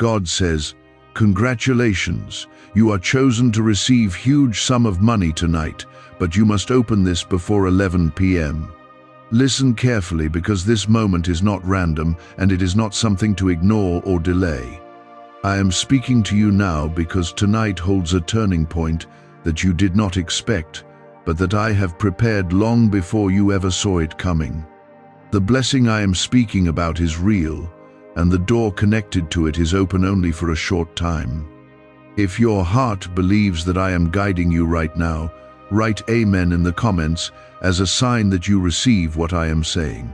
God says, "Congratulations, you are chosen to receive huge sum of money tonight, but you must open this before 11 p.m. Listen carefully, because this moment is not random and it is not something to ignore or delay. I am speaking to you now because tonight holds a turning point that you did not expect, but that I have prepared long before you ever saw it coming. The blessing I am speaking about is real, and the door connected to it is open only for a short time. If your heart believes that I am guiding you right now, write Amen in the comments as a sign that you receive what I am saying.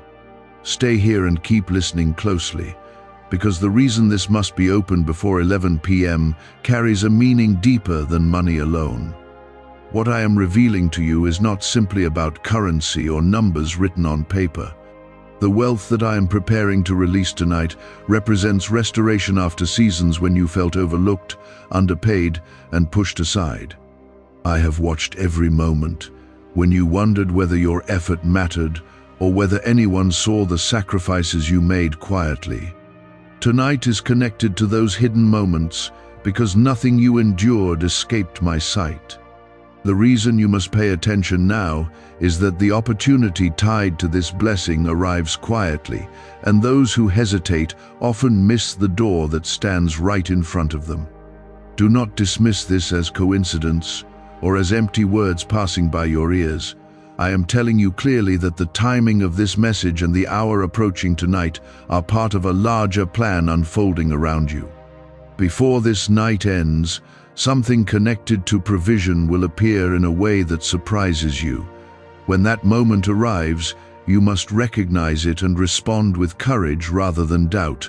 Stay here and keep listening closely, because the reason this must be open before 11 p.m. carries a meaning deeper than money alone. What I am revealing to you is not simply about currency or numbers written on paper. The wealth that I am preparing to release tonight represents restoration after seasons when you felt overlooked, underpaid, and pushed aside. I have watched every moment when you wondered whether your effort mattered or whether anyone saw the sacrifices you made quietly. Tonight is connected to those hidden moments because nothing you endured escaped my sight. The reason you must pay attention now is that the opportunity tied to this blessing arrives quietly, and those who hesitate often miss the door that stands right in front of them. Do not dismiss this as coincidence or as empty words passing by your ears. I am telling you clearly that the timing of this message and the hour approaching tonight are part of a larger plan unfolding around you. Before this night ends, something connected to provision will appear in a way that surprises you. When that moment arrives, you must recognize it and respond with courage rather than doubt.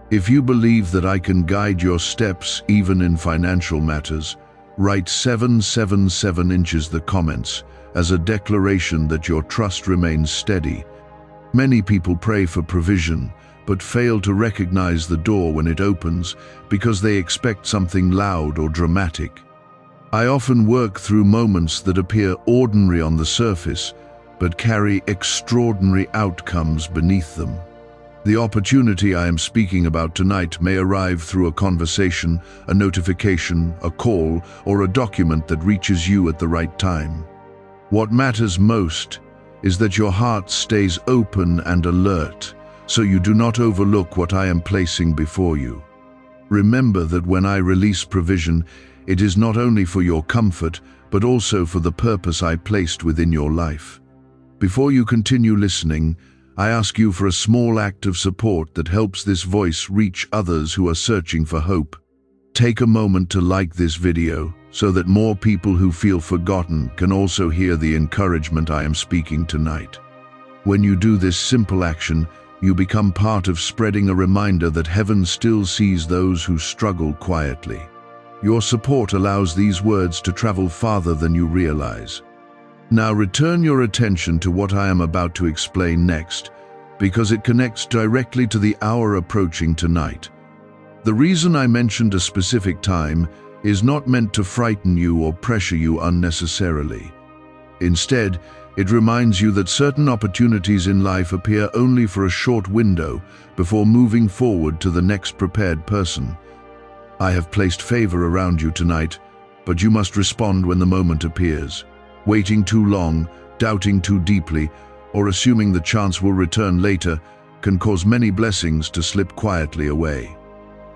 If you believe that I can guide your steps even in financial matters, write 777 inches the comments as a declaration that your trust remains steady. Many people pray for provision, but fail to recognize the door when it opens because they expect something loud or dramatic. I often work through moments that appear ordinary on the surface, but carry extraordinary outcomes beneath them. The opportunity I am speaking about tonight may arrive through a conversation, a notification, a call, or a document that reaches you at the right time. What matters most is that your heart stays open and alert, so you do not overlook what I am placing before you. Remember that when I release provision, it is not only for your comfort, but also for the purpose I placed within your life. Before you continue listening, I ask you for a small act of support that helps this voice reach others who are searching for hope. Take a moment to like this video so that more people who feel forgotten can also hear the encouragement I am speaking tonight. When you do this simple action, you become part of spreading a reminder that heaven still sees those who struggle quietly. Your support allows these words to travel farther than you realize. Now return your attention to what I am about to explain next, because it connects directly to the hour approaching tonight. The reason I mentioned a specific time is not meant to frighten you or pressure you unnecessarily. Instead, it reminds you that certain opportunities in life appear only for a short window before moving forward to the next prepared person. I have placed favor around you tonight, but you must respond when the moment appears. Waiting too long, doubting too deeply, or assuming the chance will return later can cause many blessings to slip quietly away.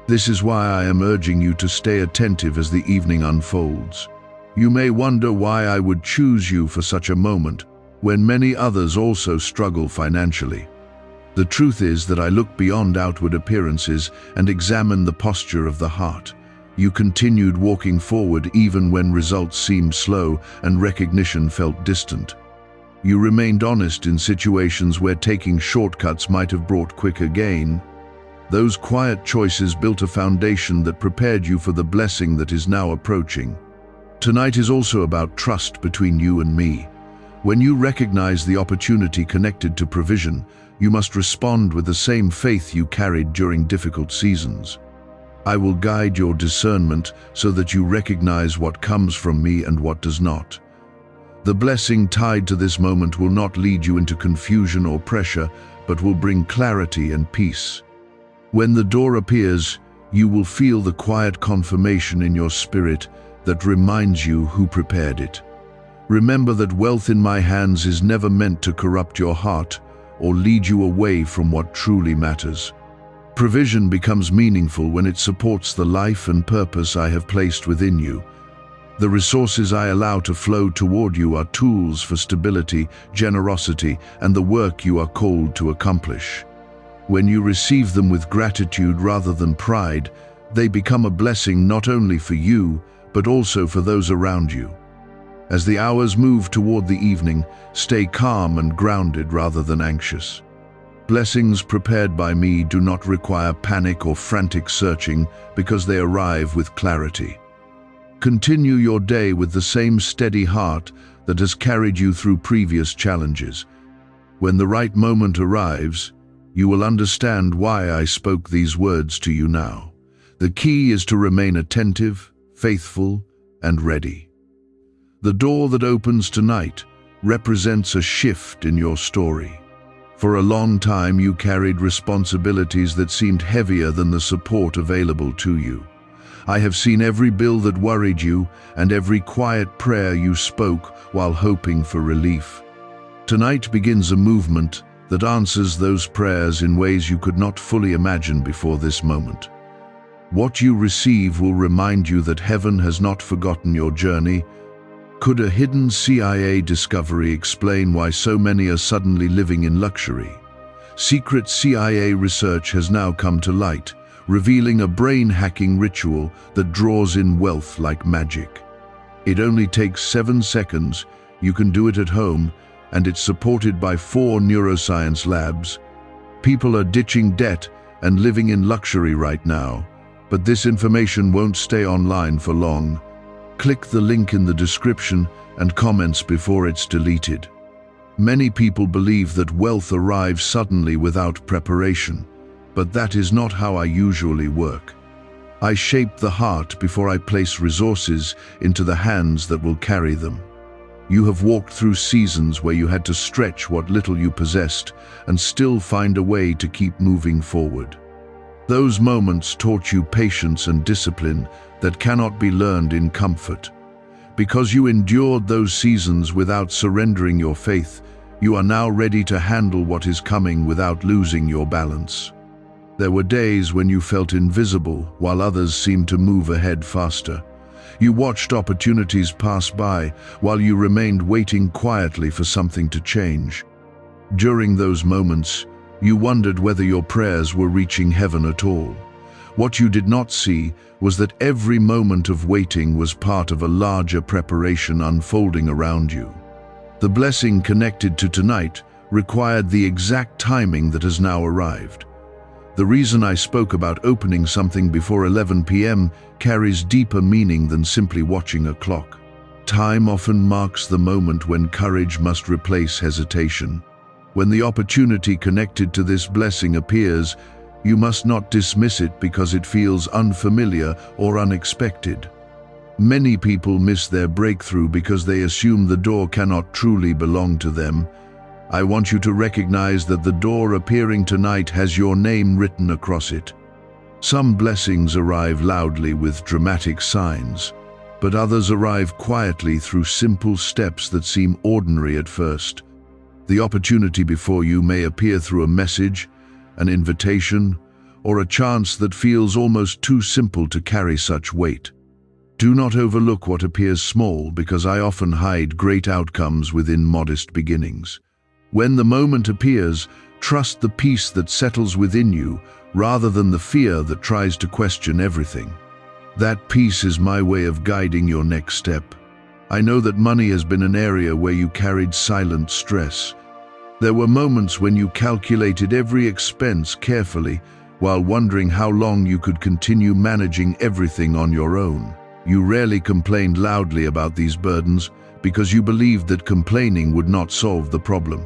This is why I am urging you to stay attentive as the evening unfolds. You may wonder why I would choose you for such a moment, when many others also struggle financially. The truth is that I look beyond outward appearances and examine the posture of the heart. You continued walking forward even when results seemed slow and recognition felt distant. You remained honest in situations where taking shortcuts might have brought quicker gain. Those quiet choices built a foundation that prepared you for the blessing that is now approaching. Tonight is also about trust between you and me. When you recognize the opportunity connected to provision, you must respond with the same faith you carried during difficult seasons. I will guide your discernment so that you recognize what comes from me and what does not. The blessing tied to this moment will not lead you into confusion or pressure, but will bring clarity and peace. When the door appears, you will feel the quiet confirmation in your spirit that reminds you who prepared it. Remember that wealth in my hands is never meant to corrupt your heart or lead you away from what truly matters. Provision becomes meaningful when it supports the life and purpose I have placed within you. The resources I allow to flow toward you are tools for stability, generosity, and the work you are called to accomplish. When you receive them with gratitude rather than pride, they become a blessing not only for you, but also for those around you. As the hours move toward the evening, stay calm and grounded rather than anxious. Blessings prepared by me do not require panic or frantic searching because they arrive with clarity. Continue your day with the same steady heart that has carried you through previous challenges. When the right moment arrives, you will understand why I spoke these words to you now. The key is to remain attentive, faithful, and ready. The door that opens tonight represents a shift in your story. For a long time, you carried responsibilities that seemed heavier than the support available to you. I have seen every bill that worried you and every quiet prayer you spoke while hoping for relief. Tonight begins a movement that answers those prayers in ways you could not fully imagine before this moment. What you receive will remind you that heaven has not forgotten your journey. Could a hidden CIA discovery explain why so many are suddenly living in luxury? Secret CIA research has now come to light, revealing a brain-hacking ritual that draws in wealth like magic. It only takes 7 seconds, you can do it at home, and it's supported by 4 neuroscience labs. People are ditching debt and living in luxury right now, but this information won't stay online for long. Click the link in the description and comments before it's deleted. Many people believe that wealth arrives suddenly without preparation, but that is not how I usually work. I shape the heart before I place resources into the hands that will carry them. You have walked through seasons where you had to stretch what little you possessed and still find a way to keep moving forward. Those moments taught you patience and discipline that cannot be learned in comfort. Because you endured those seasons without surrendering your faith, you are now ready to handle what is coming without losing your balance. There were days when you felt invisible while others seemed to move ahead faster. You watched opportunities pass by while you remained waiting quietly for something to change. During those moments, you wondered whether your prayers were reaching heaven at all. What you did not see was that every moment of waiting was part of a larger preparation unfolding around you. The blessing connected to tonight required the exact timing that has now arrived. The reason I spoke about opening something before 11 p.m. carries deeper meaning than simply watching a clock. Time often marks the moment when courage must replace hesitation. When the opportunity connected to this blessing appears, you must not dismiss it because it feels unfamiliar or unexpected. Many people miss their breakthrough because they assume the door cannot truly belong to them. I want you to recognize that the door appearing tonight has your name written across it. Some blessings arrive loudly with dramatic signs, but others arrive quietly through simple steps that seem ordinary at first. The opportunity before you may appear through a message, an invitation, or a chance that feels almost too simple to carry such weight. Do not overlook what appears small, because I often hide great outcomes within modest beginnings. When the moment appears, trust the peace that settles within you rather than the fear that tries to question everything. That peace is my way of guiding your next step. I know that money has been an area where you carried silent stress. There were moments when you calculated every expense carefully while wondering how long you could continue managing everything on your own. You rarely complained loudly about these burdens because you believed that complaining would not solve the problem.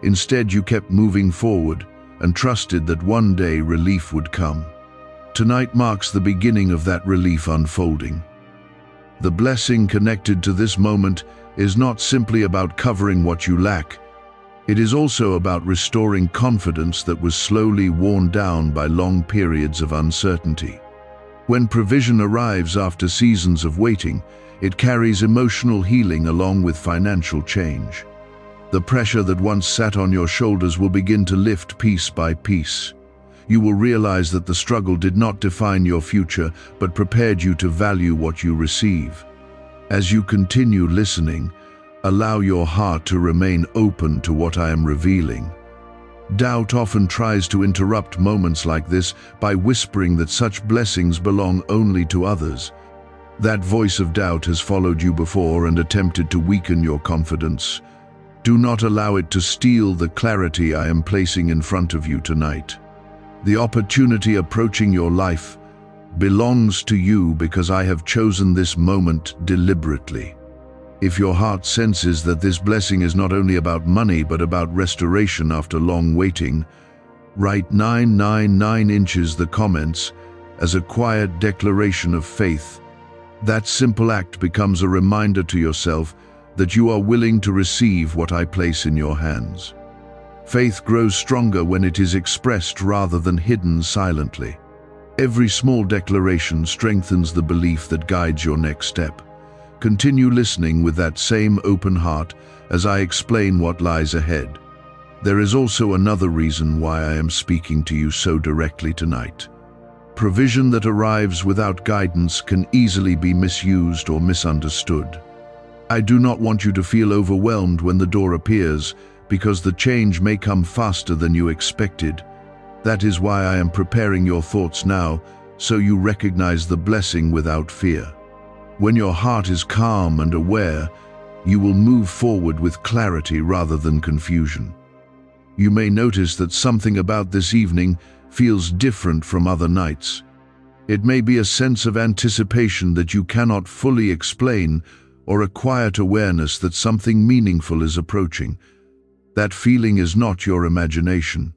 Instead, you kept moving forward and trusted that one day relief would come. Tonight marks the beginning of that relief unfolding. The blessing connected to this moment is not simply about covering what you lack. It is also about restoring confidence that was slowly worn down by long periods of uncertainty. When provision arrives after seasons of waiting, it carries emotional healing along with financial change. The pressure that once sat on your shoulders will begin to lift piece by piece. You will realize that the struggle did not define your future, but prepared you to value what you receive. As you continue listening, allow your heart to remain open to what I am revealing. Doubt often tries to interrupt moments like this by whispering that such blessings belong only to others. That voice of doubt has followed you before and attempted to weaken your confidence. Do not allow it to steal the clarity I am placing in front of you tonight. The opportunity approaching your life belongs to you because I have chosen this moment deliberately. If your heart senses that this blessing is not only about money but about restoration after long waiting, write 999 inches the comments as a quiet declaration of faith. That simple act becomes a reminder to yourself that you are willing to receive what I place in your hands. Faith grows stronger when it is expressed rather than hidden silently. Every small declaration strengthens the belief that guides your next step. Continue listening with that same open heart as I explain what lies ahead. There is also another reason why I am speaking to you so directly tonight. Provision that arrives without guidance can easily be misused or misunderstood. I do not want you to feel overwhelmed when the door appears, because the change may come faster than you expected. That is why I am preparing your thoughts now, so you recognize the blessing without fear. When your heart is calm and aware, you will move forward with clarity rather than confusion. You may notice that something about this evening feels different from other nights. It may be a sense of anticipation that you cannot fully explain, or a quiet awareness that something meaningful is approaching. That feeling is not your imagination.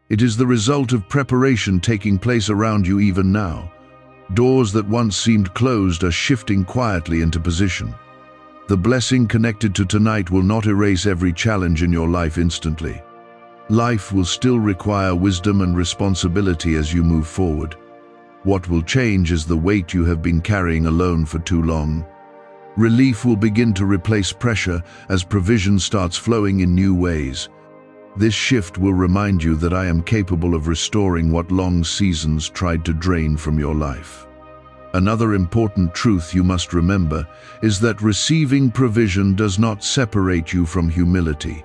It is the result of preparation taking place around you even now. Doors that once seemed closed are shifting quietly into position. The blessing connected to tonight will not erase every challenge in your life instantly. Life will still require wisdom and responsibility as you move forward. What will change is the weight you have been carrying alone for too long. Relief will begin to replace pressure as provision starts flowing in new ways. This shift will remind you that I am capable of restoring what long seasons tried to drain from your life. Another important truth you must remember is that receiving provision does not separate you from humility.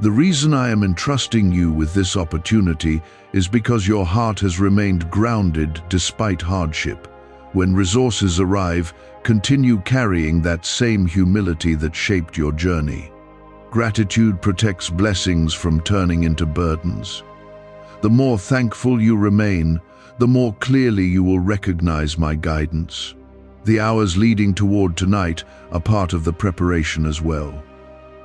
The reason I am entrusting you with this opportunity is because your heart has remained grounded despite hardship. When resources arrive, continue carrying that same humility that shaped your journey. Gratitude protects blessings from turning into burdens. The more thankful you remain, the more clearly you will recognize my guidance. The hours leading toward tonight are part of the preparation as well.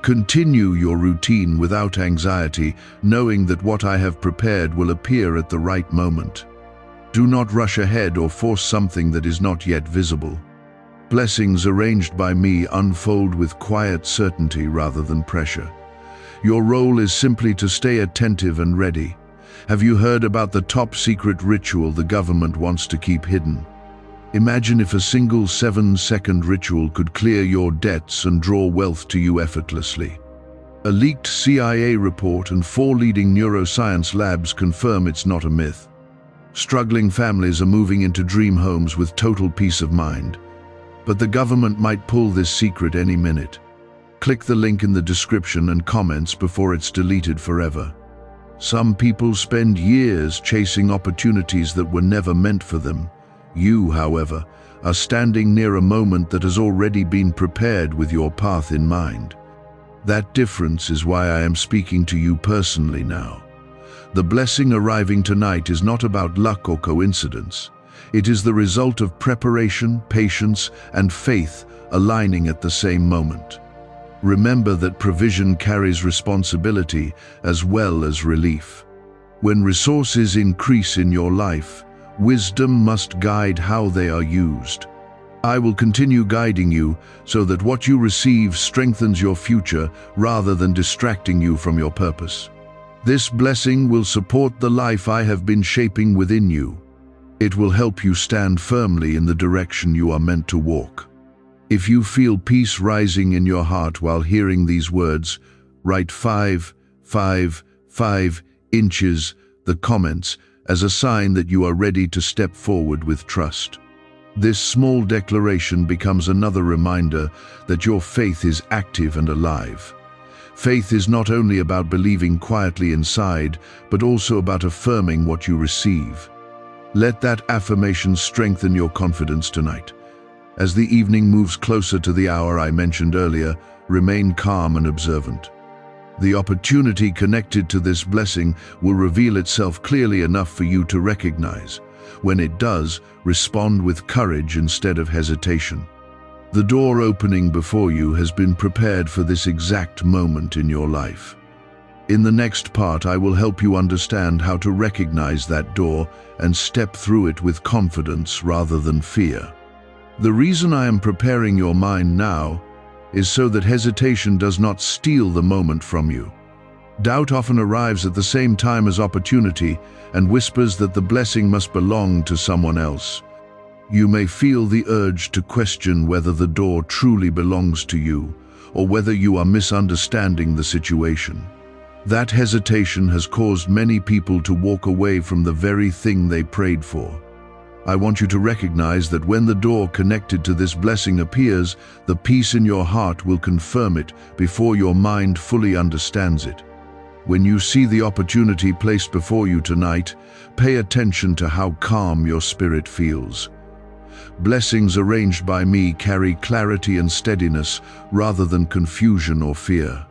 Continue your routine without anxiety, knowing that what I have prepared will appear at the right moment. Do not rush ahead or force something that is not yet visible. Blessings arranged by me unfold with quiet certainty rather than pressure. Your role is simply to stay attentive and ready. Have you heard about the top secret ritual the government wants to keep hidden? Imagine if a single 7-second ritual could clear your debts and draw wealth to you effortlessly. A leaked CIA report and 4 leading neuroscience labs confirm it's not a myth. Struggling families are moving into dream homes with total peace of mind. But the government might pull this secret any minute. Click the link in the description and comments before it's deleted forever. Some people spend years chasing opportunities that were never meant for them. You, however, are standing near a moment that has already been prepared with your path in mind. That difference is why I am speaking to you personally now. The blessing arriving tonight is not about luck or coincidence. It is the result of preparation, patience, and faith aligning at the same moment. Remember that provision carries responsibility as well as relief. When resources increase in your life, wisdom must guide how they are used. I will continue guiding you so that what you receive strengthens your future rather than distracting you from your purpose. This blessing will support the life I have been shaping within you. It will help you stand firmly in the direction you are meant to walk. If you feel peace rising in your heart while hearing these words, write 5, 5, 5 inches, the comments, as a sign that you are ready to step forward with trust. This small declaration becomes another reminder that your faith is active and alive. Faith is not only about believing quietly inside, but also about affirming what you receive. Let that affirmation strengthen your confidence tonight. As the evening moves closer to the hour I mentioned earlier, remain calm and observant. The opportunity connected to this blessing will reveal itself clearly enough for you to recognize. When it does, respond with courage instead of hesitation. The door opening before you has been prepared for this exact moment in your life. In the next part, I will help you understand how to recognize that door and step through it with confidence rather than fear. The reason I am preparing your mind now is so that hesitation does not steal the moment from you. Doubt often arrives at the same time as opportunity and whispers that the blessing must belong to someone else. You may feel the urge to question whether the door truly belongs to you or whether you are misunderstanding the situation. That hesitation has caused many people to walk away from the very thing they prayed for. I want you to recognize that when the door connected to this blessing appears, the peace in your heart will confirm it before your mind fully understands it. When you see the opportunity placed before you tonight, pay attention to how calm your spirit feels. Blessings arranged by me carry clarity and steadiness rather than confusion or fear.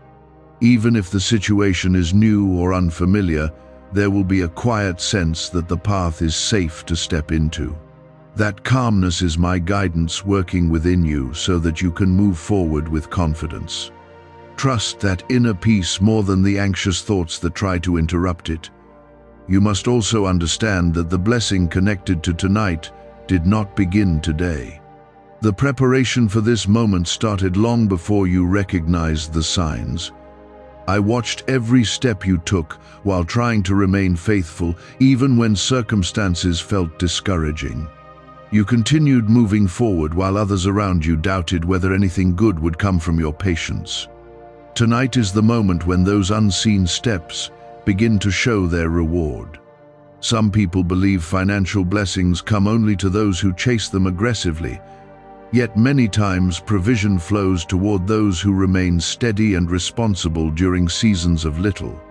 Even if the situation is new or unfamiliar, there will be a quiet sense that the path is safe to step into. That calmness is my guidance working within you so that you can move forward with confidence. Trust that inner peace more than the anxious thoughts that try to interrupt it. You must also understand that the blessing connected to tonight did not begin today. The preparation for this moment started long before you recognized the signs. I watched every step you took while trying to remain faithful, even when circumstances felt discouraging. You continued moving forward while others around you doubted whether anything good would come from your patience. Tonight is the moment when those unseen steps begin to show their reward. Some people believe financial blessings come only to those who chase them aggressively. Yet many times provision flows toward those who remain steady and responsible during seasons of little.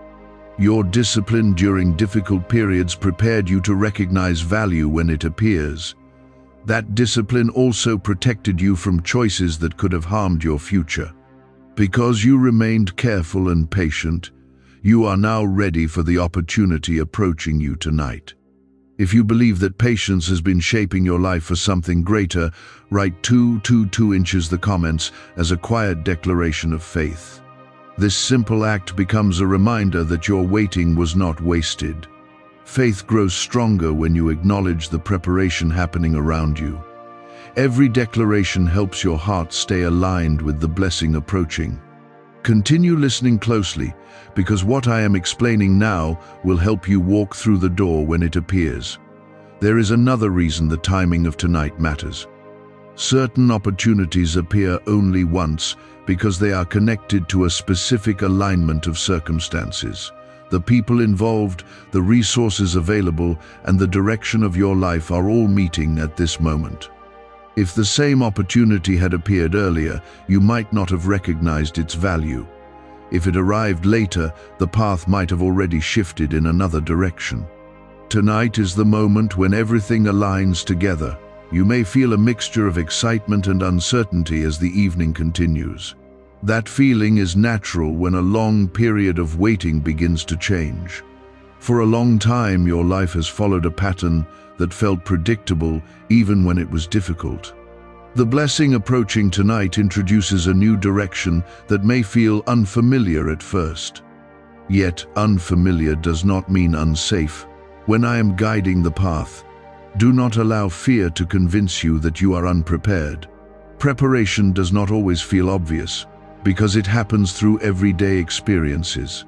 Your discipline during difficult periods prepared you to recognize value when it appears. That discipline also protected you from choices that could have harmed your future. Because you remained careful and patient, you are now ready for the opportunity approaching you tonight. If you believe that patience has been shaping your life for something greater, write 2 inches the comments as a quiet declaration of faith. This simple act becomes a reminder that your waiting was not wasted. Faith grows stronger when you acknowledge the preparation happening around you. Every declaration helps your heart stay aligned with the blessing approaching. Continue listening closely, because what I am explaining now will help you walk through the door when it appears. There is another reason the timing of tonight matters. Certain opportunities appear only once because they are connected to a specific alignment of circumstances. The people involved, the resources available, and the direction of your life are all meeting at this moment. If the same opportunity had appeared earlier, you might not have recognized its value. If it arrived later, the path might have already shifted in another direction. Tonight is the moment when everything aligns together. You may feel a mixture of excitement and uncertainty as the evening continues. That feeling is natural when a long period of waiting begins to change. For a long time, your life has followed a pattern that felt predictable even when it was difficult. The blessing approaching tonight introduces a new direction that may feel unfamiliar at first. Yet, unfamiliar does not mean unsafe. When I am guiding the path, do not allow fear to convince you that you are unprepared. Preparation does not always feel obvious, because it happens through everyday experiences.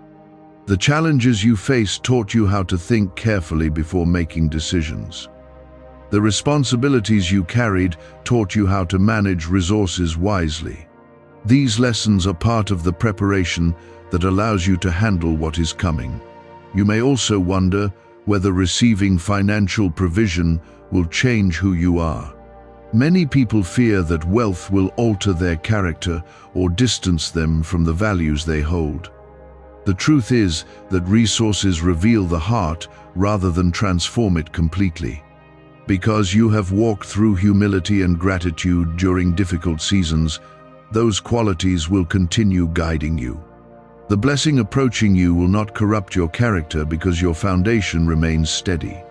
The challenges you faced taught you how to think carefully before making decisions. The responsibilities you carried taught you how to manage resources wisely. These lessons are part of the preparation that allows you to handle what is coming. You may also wonder whether receiving financial provision will change who you are. Many people fear that wealth will alter their character or distance them from the values they hold. The truth is that resources reveal the heart rather than transform it completely. Because you have walked through humility and gratitude during difficult seasons, those qualities will continue guiding you. The blessing approaching you will not corrupt your character because your foundation remains steady.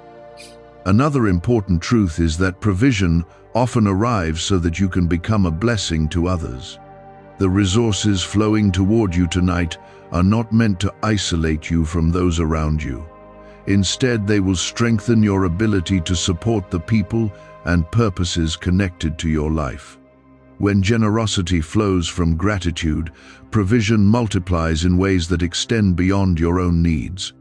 Another important truth is that provision often arrives so that you can become a blessing to others. The resources flowing toward you tonight are not meant to isolate you from those around you. Instead, they will strengthen your ability to support the people and purposes connected to your life. When generosity flows from gratitude, provision multiplies in ways that extend beyond your own needs.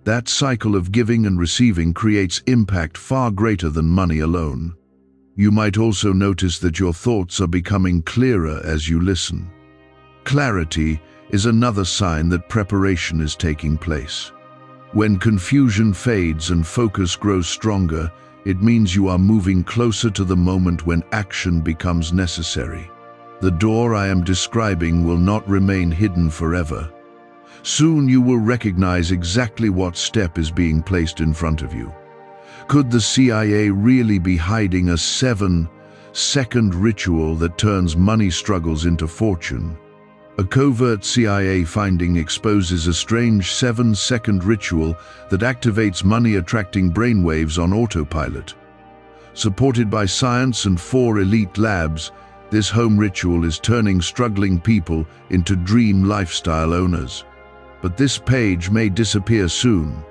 That cycle of giving and receiving creates impact far greater than money alone. You might also notice that your thoughts are becoming clearer as you listen. Clarity is another sign that preparation is taking place. When confusion fades and focus grows stronger, it means you are moving closer to the moment when action becomes necessary. The door I am describing will not remain hidden forever. Soon you will recognize exactly what step is being placed in front of you. Could the CIA really be hiding a 7-second ritual that turns money struggles into fortune? A covert CIA finding exposes a strange 7-second ritual that activates money-attracting brainwaves on autopilot. Supported by science and 4 elite labs, this home ritual is turning struggling people into dream lifestyle owners. But this page may disappear soon.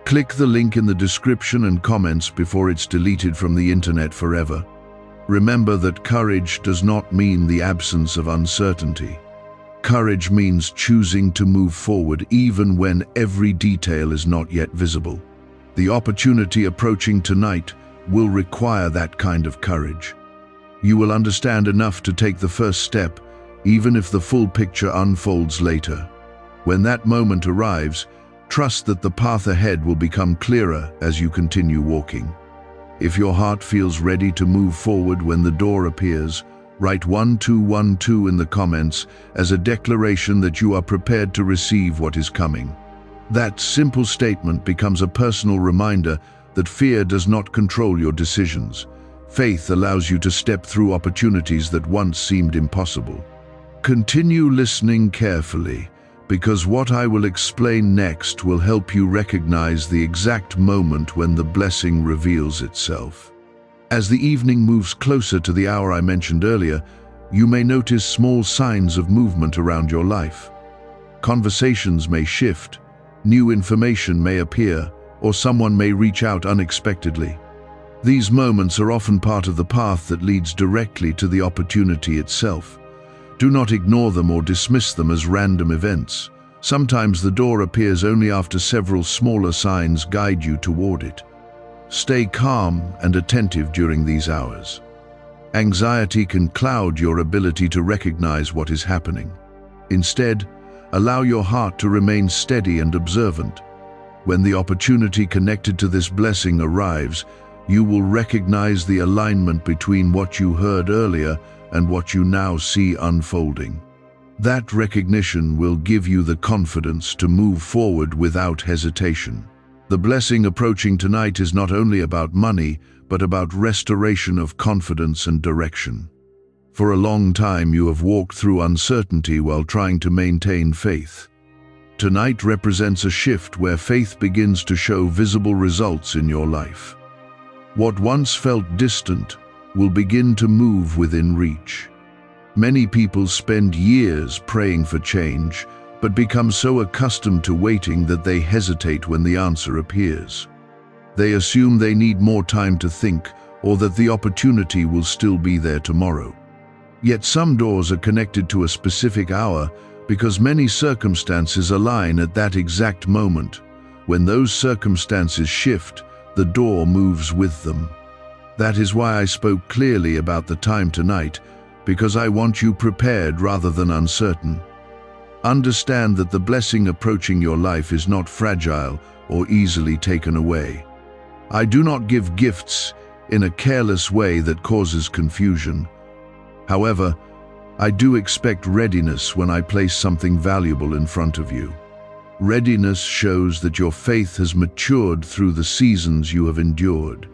Click the link in the description and comments before it's deleted from the internet forever. Remember that courage does not mean the absence of uncertainty. Courage means choosing to move forward even when every detail is not yet visible. The opportunity approaching tonight will require that kind of courage. You will understand enough to take the first step, even if the full picture unfolds later. When that moment arrives, trust that the path ahead will become clearer as you continue walking. If your heart feels ready to move forward when the door appears, write 1212 in the comments as a declaration that you are prepared to receive what is coming. That simple statement becomes a personal reminder that fear does not control your decisions. Faith allows you to step through opportunities that once seemed impossible. Continue listening carefully, because what I will explain next will help you recognize the exact moment when the blessing reveals itself. As the evening moves closer to the hour I mentioned earlier, you may notice small signs of movement around your life. Conversations may shift, new information may appear, or someone may reach out unexpectedly. These moments are often part of the path that leads directly to the opportunity itself. Do not ignore them or dismiss them as random events. Sometimes the door appears only after several smaller signs guide you toward it. Stay calm and attentive during these hours. Anxiety can cloud your ability to recognize what is happening. Instead, allow your heart to remain steady and observant. When the opportunity connected to this blessing arrives, you will recognize the alignment between what you heard earlier and what you now see unfolding. That recognition will give you the confidence to move forward without hesitation. The blessing approaching tonight is not only about money, but about restoration of confidence and direction. For a long time you have walked through uncertainty while trying to maintain faith. Tonight represents a shift where faith begins to show visible results in your life. What once felt distant will begin to move within reach. Many people spend years praying for change, but become so accustomed to waiting that they hesitate when the answer appears. They assume they need more time to think, or that the opportunity will still be there tomorrow. Yet some doors are connected to a specific hour because many circumstances align at that exact moment. When those circumstances shift, the door moves with them. That is why I spoke clearly about the time tonight, because I want you prepared rather than uncertain. Understand that the blessing approaching your life is not fragile or easily taken away. I do not give gifts in a careless way that causes confusion. However, I do expect readiness when I place something valuable in front of you. Readiness shows that your faith has matured through the seasons you have endured.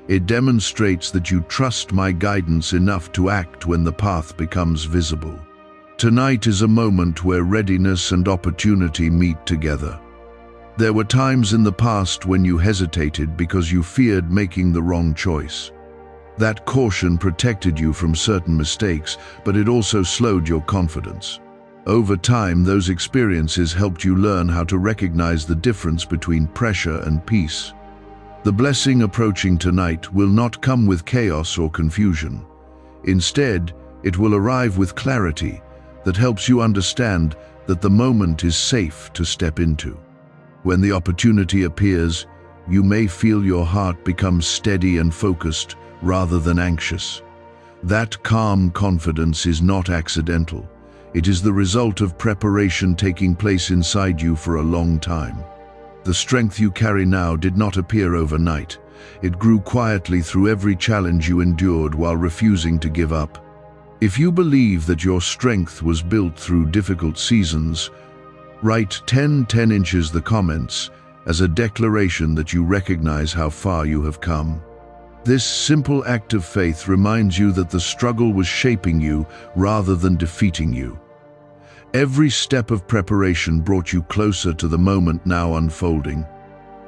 It demonstrates that you trust my guidance enough to act when the path becomes visible. Tonight is a moment where readiness and opportunity meet together. There were times in the past when you hesitated because you feared making the wrong choice. That caution protected you from certain mistakes, but it also slowed your confidence. Over time, those experiences helped you learn how to recognize the difference between pressure and peace. The blessing approaching tonight will not come with chaos or confusion. Instead, it will arrive with clarity that helps you understand that the moment is safe to step into. When the opportunity appears, you may feel your heart become steady and focused rather than anxious. That calm confidence is not accidental. It is the result of preparation taking place inside you for a long time. The strength you carry now did not appear overnight. It grew quietly through every challenge you endured while refusing to give up. If you believe that your strength was built through difficult seasons, write 10 inches the comments as a declaration that you recognize how far you have come. This simple act of faith reminds you that the struggle was shaping you rather than defeating you. Every step of preparation brought you closer to the moment now unfolding.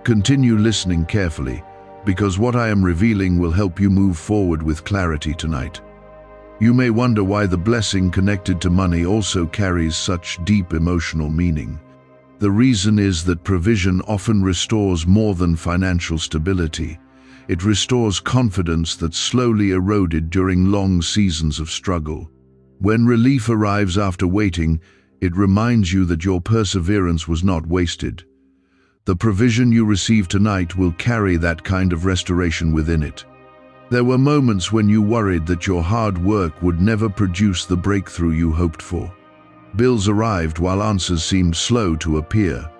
Continue listening carefully, because what I am revealing will help you move forward with clarity tonight. You may wonder why the blessing connected to money also carries such deep emotional meaning. The reason is that provision often restores more than financial stability. It restores confidence that slowly eroded during long seasons of struggle. When relief arrives after waiting, it reminds you that your perseverance was not wasted. The provision you receive tonight will carry that kind of restoration within it. There were moments when you worried that your hard work would never produce the breakthrough you hoped for. Bills arrived while answers seemed slow to appear.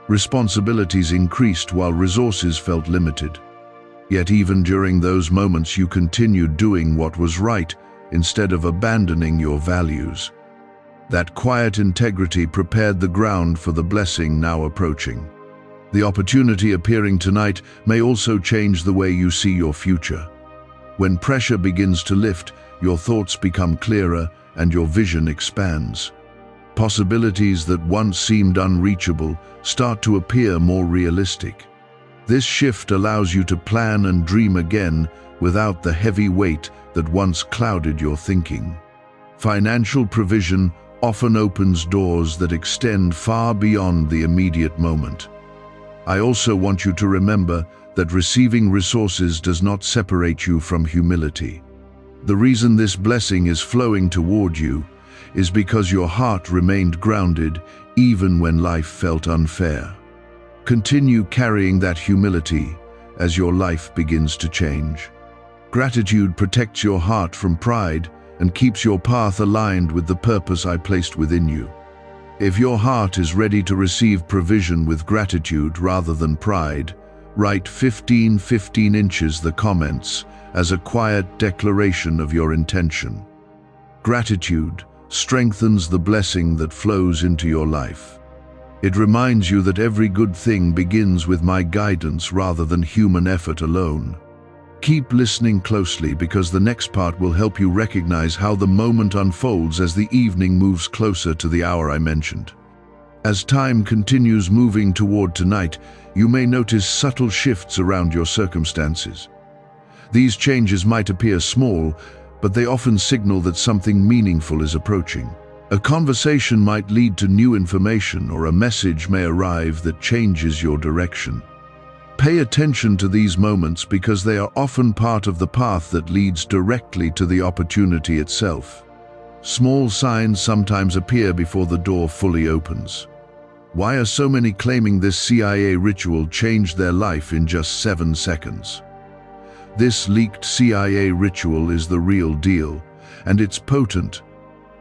Responsibilities increased while resources felt limited. Yet even during those moments you continued doing what was right instead of abandoning your values. That quiet integrity prepared the ground for the blessing now approaching. The opportunity appearing tonight may also change the way you see your future. When pressure begins to lift, your thoughts become clearer and your vision expands. Possibilities that once seemed unreachable start to appear more realistic. This shift allows you to plan and dream again without the heavy weight that once clouded your thinking. Financial provision often opens doors that extend far beyond the immediate moment. I also want you to remember that receiving resources does not separate you from humility. The reason this blessing is flowing toward you is because your heart remained grounded even when life felt unfair. Continue carrying that humility as your life begins to change. Gratitude protects your heart from pride and keeps your path aligned with the purpose I placed within you. If your heart is ready to receive provision with gratitude rather than pride, write 15 inches the comments as a quiet declaration of your intention. Gratitude strengthens the blessing that flows into your life. It reminds you that every good thing begins with my guidance rather than human effort alone. Keep listening closely because the next part will help you recognize how the moment unfolds as the evening moves closer to the hour I mentioned. As time continues moving toward tonight, you may notice subtle shifts around your circumstances. These changes might appear small, but they often signal that something meaningful is approaching. A conversation might lead to new information, or a message may arrive that changes your direction. Pay attention to these moments because they are often part of the path that leads directly to the opportunity itself. Small signs sometimes appear before the door fully opens. Why are so many claiming this CIA ritual changed their life in just 7 seconds? This leaked CIA ritual is the real deal, and it's potent.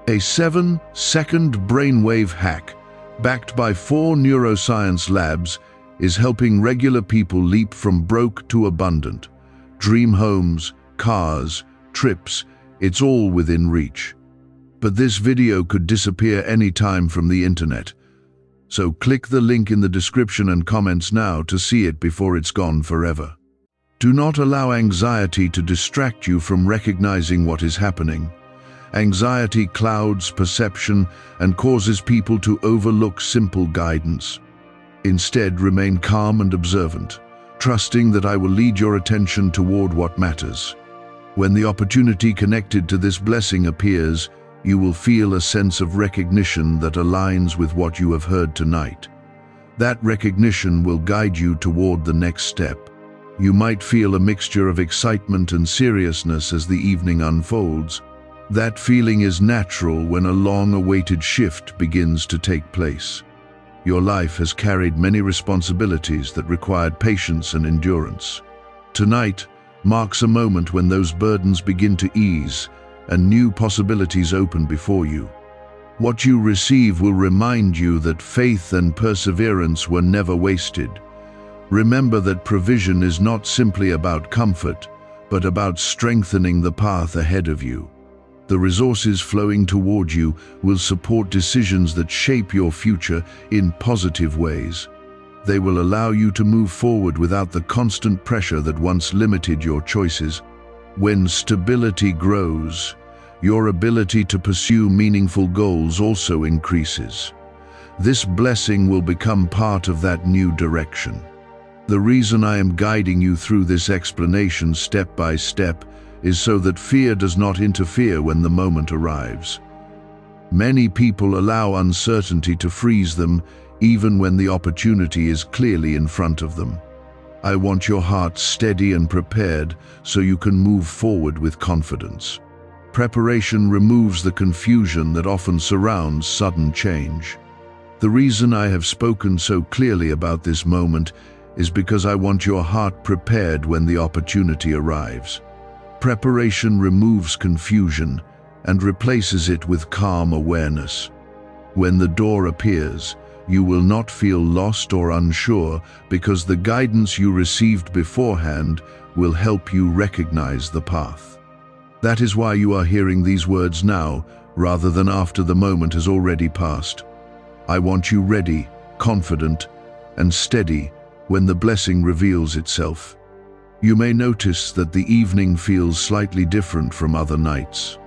A 7-second brainwave hack, backed by 4 neuroscience labs, is helping regular people leap from broke to abundant. Dream homes, cars, trips, it's all within reach. But this video could disappear any time from the internet. So click the link in the description and comments now to see it before it's gone forever. Do not allow anxiety to distract you from recognizing what is happening. Anxiety clouds perception and causes people to overlook simple guidance. Instead, remain calm and observant, trusting that I will lead your attention toward what matters. When the opportunity connected to this blessing appears, you will feel a sense of recognition that aligns with what you have heard tonight. That recognition will guide you toward the next step. You might feel a mixture of excitement and seriousness as the evening unfolds. That feeling is natural when a long-awaited shift begins to take place. Your life has carried many responsibilities that required patience and endurance. Tonight marks a moment when those burdens begin to ease and new possibilities open before you. What you receive will remind you that faith and perseverance were never wasted. Remember that provision is not simply about comfort, but about strengthening the path ahead of you. The resources flowing toward you will support decisions that shape your future in positive ways. They will allow you to move forward without the constant pressure that once limited your choices. When stability grows, your ability to pursue meaningful goals also increases. This blessing will become part of that new direction. The reason I am guiding you through this explanation step by step is so that fear does not interfere when the moment arrives. Many people allow uncertainty to freeze them, even when the opportunity is clearly in front of them. I want your heart steady and prepared so you can move forward with confidence. Preparation removes the confusion that often surrounds sudden change. The reason I have spoken so clearly about this moment is because I want your heart prepared when the opportunity arrives. Preparation removes confusion and replaces it with calm awareness. When the door appears, you will not feel lost or unsure because the guidance you received beforehand will help you recognize the path. That is why you are hearing these words now, rather than after the moment has already passed. I want you ready, confident, and steady when the blessing reveals itself. You may notice that the evening feels slightly different from other nights.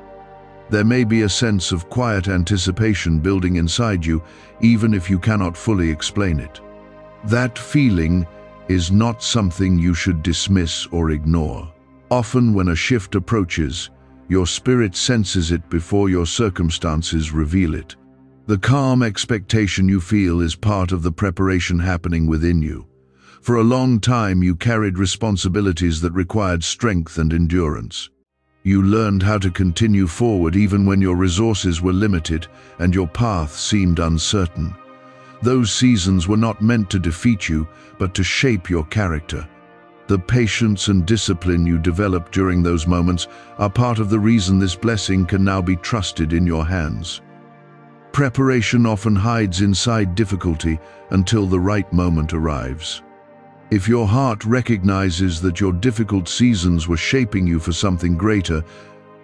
There may be a sense of quiet anticipation building inside you, even if you cannot fully explain it. That feeling is not something you should dismiss or ignore. Often when a shift approaches, your spirit senses it before your circumstances reveal it. The calm expectation you feel is part of the preparation happening within you. For a long time, you carried responsibilities that required strength and endurance. You learned how to continue forward even when your resources were limited and your path seemed uncertain. Those seasons were not meant to defeat you, but to shape your character. The patience and discipline you developed during those moments are part of the reason this blessing can now be trusted in your hands. Preparation often hides inside difficulty until the right moment arrives. If your heart recognizes that your difficult seasons were shaping you for something greater,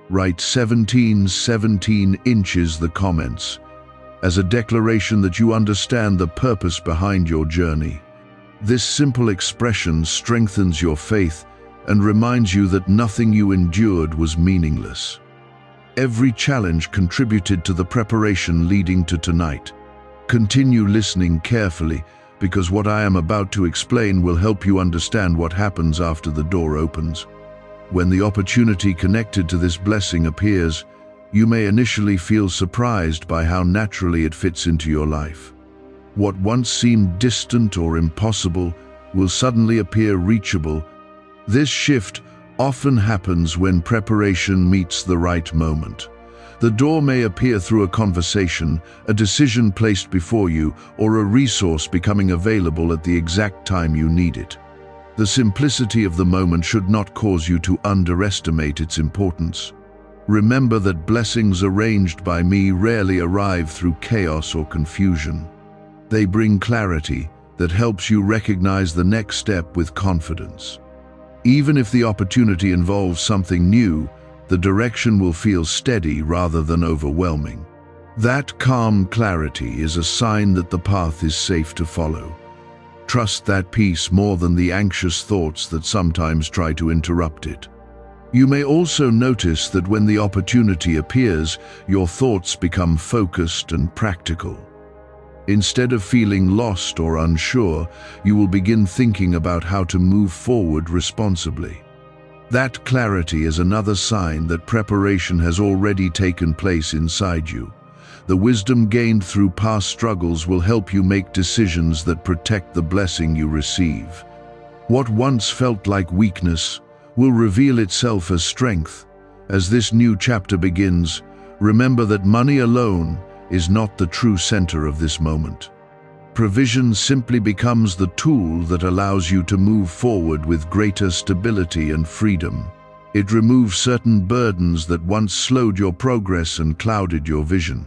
write 17 inches the comments, as a declaration that you understand the purpose behind your journey. This simple expression strengthens your faith and reminds you that nothing you endured was meaningless. Every challenge contributed to the preparation leading to tonight. Continue listening carefully, because what I am about to explain will help you understand what happens after the door opens. When the opportunity connected to this blessing appears, you may initially feel surprised by how naturally it fits into your life. What once seemed distant or impossible will suddenly appear reachable. This shift often happens when preparation meets the right moment. The door may appear through a conversation, a decision placed before you, or a resource becoming available at the exact time you need it. The simplicity of the moment should not cause you to underestimate its importance. Remember that blessings arranged by me rarely arrive through chaos or confusion. They bring clarity that helps you recognize the next step with confidence. Even if the opportunity involves something new, the direction will feel steady rather than overwhelming. That calm clarity is a sign that the path is safe to follow. Trust that peace more than the anxious thoughts that sometimes try to interrupt it. You may also notice that when the opportunity appears, your thoughts become focused and practical. Instead of feeling lost or unsure, you will begin thinking about how to move forward responsibly. That clarity is another sign that preparation has already taken place inside you. The wisdom gained through past struggles will help you make decisions that protect the blessing you receive. What once felt like weakness will reveal itself as strength. As this new chapter begins, remember that money alone is not the true center of this moment. Provision simply becomes the tool that allows you to move forward with greater stability and freedom. It removes certain burdens that once slowed your progress and clouded your vision.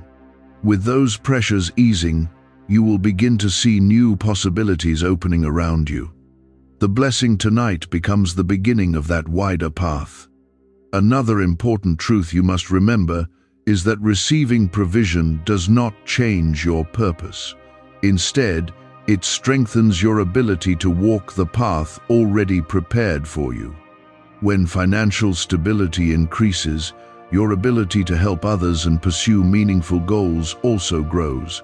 With those pressures easing, you will begin to see new possibilities opening around you. The blessing tonight becomes the beginning of that wider path. Another important truth you must remember is that receiving provision does not change your purpose. Instead, it strengthens your ability to walk the path already prepared for you. When financial stability increases, your ability to help others and pursue meaningful goals also grows.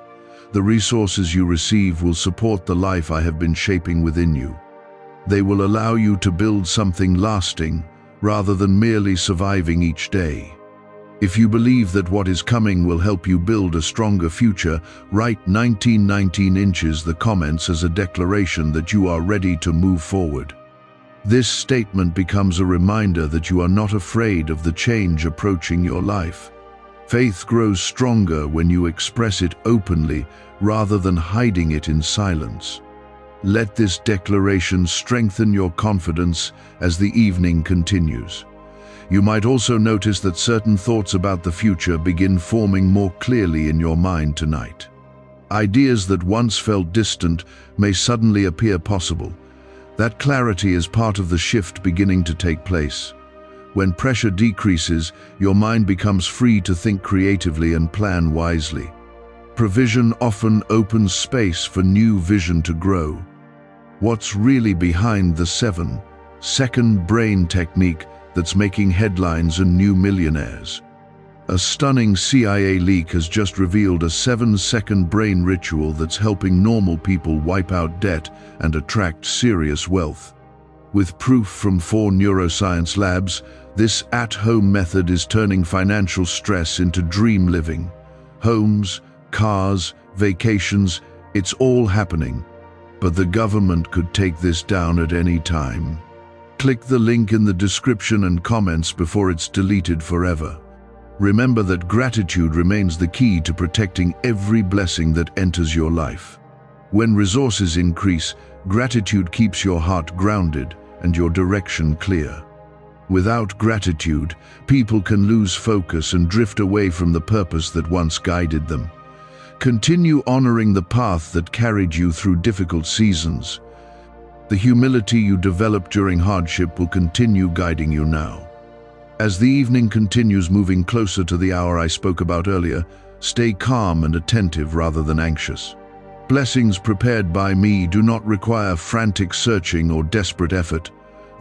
The resources you receive will support the life I have been shaping within you. They will allow you to build something lasting rather than merely surviving each day. If you believe that what is coming will help you build a stronger future, write 1919 inches the comments as a declaration that you are ready to move forward. This statement becomes a reminder that you are not afraid of the change approaching your life. Faith grows stronger when you express it openly rather than hiding it in silence. Let this declaration strengthen your confidence as the evening continues. You might also notice that certain thoughts about the future begin forming more clearly in your mind tonight. Ideas that once felt distant may suddenly appear possible. That clarity is part of the shift beginning to take place. When pressure decreases, your mind becomes free to think creatively and plan wisely. Provision often opens space for new vision to grow. What's really behind the 7-second brain technique that's making headlines and new millionaires? A stunning CIA leak has just revealed a 7-second brain ritual that's helping normal people wipe out debt and attract serious wealth. With proof from 4 neuroscience labs, this at-home method is turning financial stress into dream living. Homes, cars, vacations, it's all happening. But the government could take this down at any time. Click the link in the description and comments before it's deleted forever. Remember that gratitude remains the key to protecting every blessing that enters your life. When resources increase, gratitude keeps your heart grounded and your direction clear. Without gratitude, people can lose focus and drift away from the purpose that once guided them. Continue honoring the path that carried you through difficult seasons. The humility you developed during hardship will continue guiding you now. As the evening continues moving closer to the hour I spoke about earlier, stay calm and attentive rather than anxious. Blessings prepared by me do not require frantic searching or desperate effort.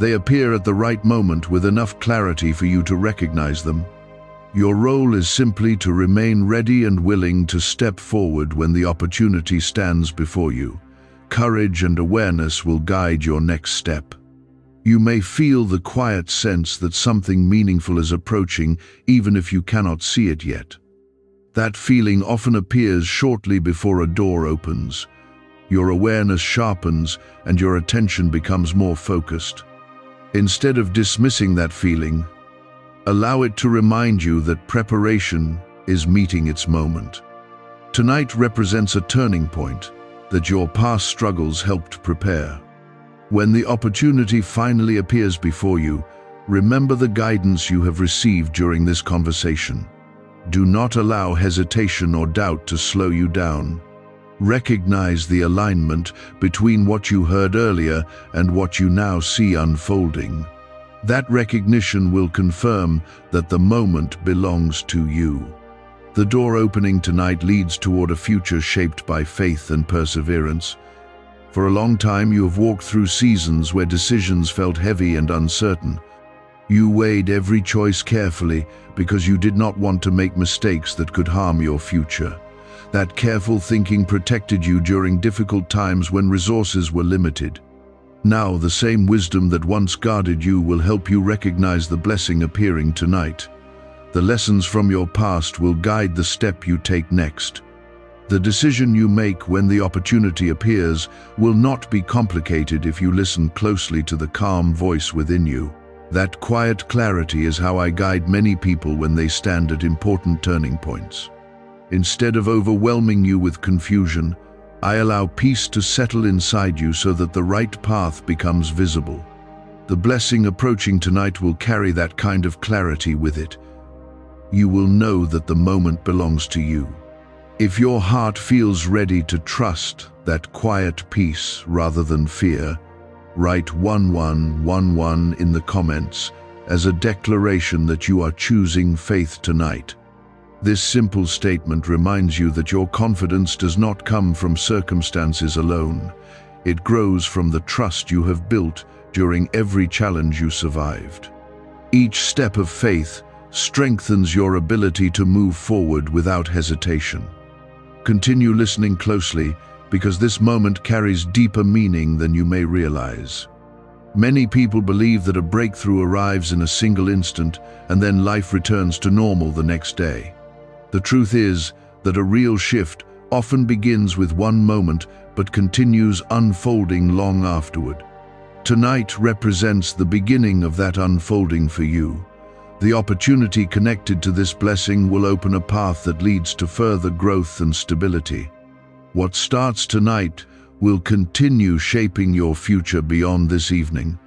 They appear at the right moment with enough clarity for you to recognize them. Your role is simply to remain ready and willing to step forward when the opportunity stands before you. Courage and awareness will guide your next step. You may feel the quiet sense that something meaningful is approaching, even if you cannot see it yet. That feeling often appears shortly before a door opens. Your awareness sharpens and your attention becomes more focused. Instead of dismissing that feeling, allow it to remind you that preparation is meeting its moment. Tonight represents a turning point that your past struggles helped prepare. When the opportunity finally appears before you, remember the guidance you have received during this conversation. Do not allow hesitation or doubt to slow you down. Recognize the alignment between what you heard earlier and what you now see unfolding. That recognition will confirm that the moment belongs to you. The door opening tonight leads toward a future shaped by faith and perseverance. For a long time you have walked through seasons where decisions felt heavy and uncertain. You weighed every choice carefully because you did not want to make mistakes that could harm your future. That careful thinking protected you during difficult times when resources were limited. Now, the same wisdom that once guarded you will help you recognize the blessing appearing tonight. The lessons from your past will guide the step you take next. The decision you make when the opportunity appears will not be complicated if you listen closely to the calm voice within you. That quiet clarity is how I guide many people when they stand at important turning points. Instead of overwhelming you with confusion, I allow peace to settle inside you so that the right path becomes visible. The blessing approaching tonight will carry that kind of clarity with it. You will know that the moment belongs to you. If your heart feels ready to trust that quiet peace rather than fear, write 1111 in the comments as a declaration that you are choosing faith tonight. This simple statement reminds you that your confidence does not come from circumstances alone. It grows from the trust you have built during every challenge you survived. Each step of faith strengthens your ability to move forward without hesitation. Continue listening closely because this moment carries deeper meaning than you may realize. Many people believe that a breakthrough arrives in a single instant and then life returns to normal the next day. The truth is that a real shift often begins with one moment but continues unfolding long afterward. Tonight represents the beginning of that unfolding for you. The opportunity connected to this blessing will open a path that leads to further growth and stability. What starts tonight will continue shaping your future beyond this evening.